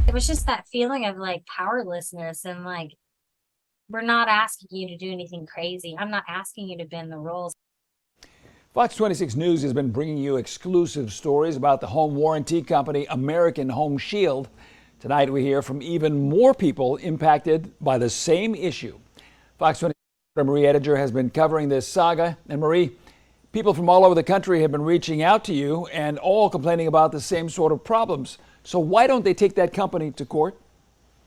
It was just that feeling of like powerlessness and like, we're not asking you to do anything crazy. I'm not asking you to bend the rules. Fox 26 News has been bringing you exclusive stories about the home warranty company American Home Shield. Tonight we hear from even more people impacted by the same issue. Fox 26 Marie Adrian has been covering this saga. And Marie, people from all over the country have been reaching out to you and all complaining about the same sort of problems. So why don't they take that company to court?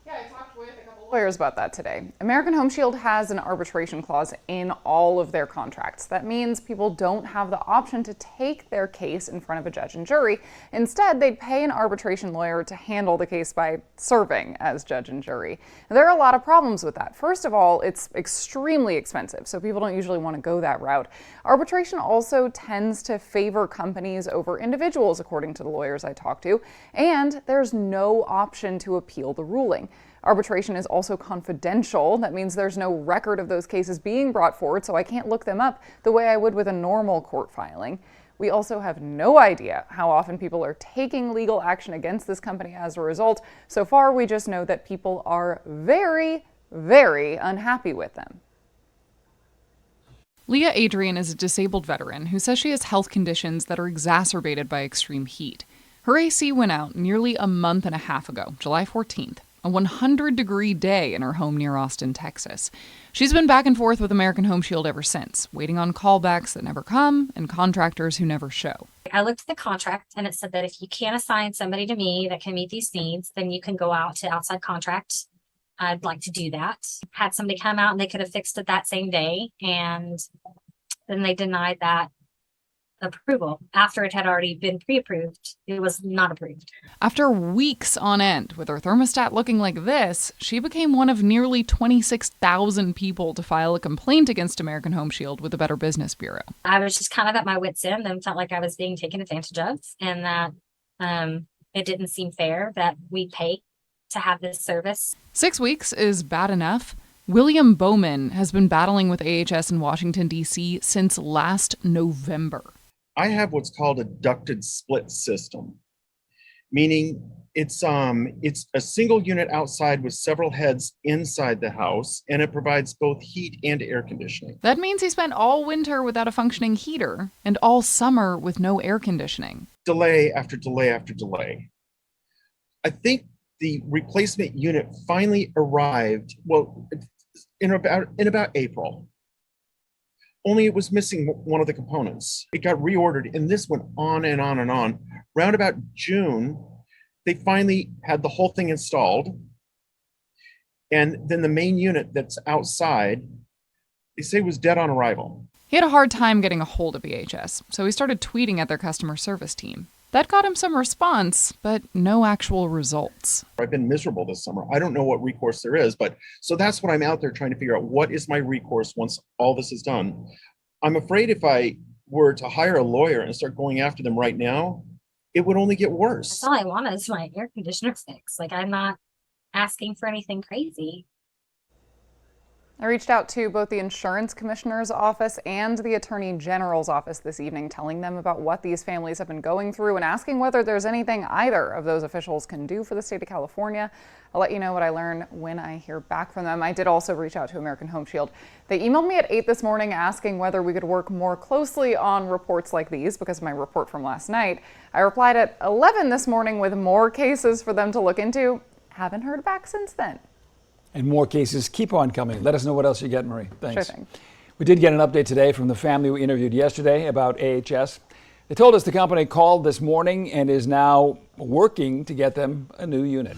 Yeah, I talked with a couple lawyers about that today. American Home Shield has an arbitration clause in all of their contracts. That means people don't have the option to take their case in front of a judge and jury. Instead, they'd pay an arbitration lawyer to handle the case by serving as judge and jury. And there are a lot of problems with that. First of all, it's extremely expensive, so people don't usually want to go that route. Arbitration also tends to favor companies over individuals, according to the lawyers I talked to, and there's no option to appeal the ruling. Arbitration is also confidential. That means there's no record of those cases being brought forward, so I can't look them up the way I would with a normal court filing. We also have no idea how often people are taking legal action against this company as a result. So far, we just know that people are very, very unhappy with them. Leah Adrian is a disabled veteran who says she has health conditions that are exacerbated by extreme heat. Her AC went out nearly a month and a half ago, July 14th. A 100-degree day in her home near Austin, Texas. She's been back and forth with American Home Shield ever since, waiting on callbacks that never come and contractors who never show. I looked at the contract and it said that if you can't assign somebody to me that can meet these needs, then you can go out to outside contract. I'd like to do that. Had somebody come out and they could have fixed it that same day, and then they denied that approval after it had already been pre-approved. It was not approved. After weeks on end with her thermostat looking like this, she became one of nearly 26,000 people to file a complaint against American Home Shield with the Better Business Bureau. I was just kind of at my wit's end and felt like I was being taken advantage of, and that it didn't seem fair that we pay to have this service. 6 weeks is bad enough. William Bowman has been battling with AHS in Washington, D.C. since last November. I have what's called a ducted split system, meaning it's a single unit outside with several heads inside the house, and it provides both heat and air conditioning. That means he spent all winter without a functioning heater and all summer with no air conditioning. Delay after delay after delay. I think the replacement unit finally arrived, in about April. Only it was missing one of the components. It got reordered, and this went on and on and on. Round about June, they finally had the whole thing installed. And then the main unit that's outside, they say was dead on arrival. He had a hard time getting a hold of AHS, so he started tweeting at their customer service team. That got him some response, but no actual results. I've been miserable this summer. I don't know what recourse there is, but so that's what I'm out there trying to figure out. What is my recourse once all this is done? I'm afraid if I were to hire a lawyer and start going after them right now, it would only get worse. That's all I want is my air conditioner fixed. Like, I'm not asking for anything crazy. I reached out to both the insurance commissioner's office and the attorney general's office this evening, telling them about what these families have been going through and asking whether there's anything either of those officials can do for the state of California. I'll let you know what I learn when I hear back from them. I did also reach out to American Home Shield. They emailed me at 8 this morning asking whether we could work more closely on reports like these because of my report from last night. I replied at 11 this morning with more cases for them to look into. Haven't heard back since then. And more cases keep on coming. Let us know what else you get, Marie. Thanks. Sure thing. We did get an update today from the family we interviewed yesterday about AHS. They told us the company called this morning and is now working to get them a new unit.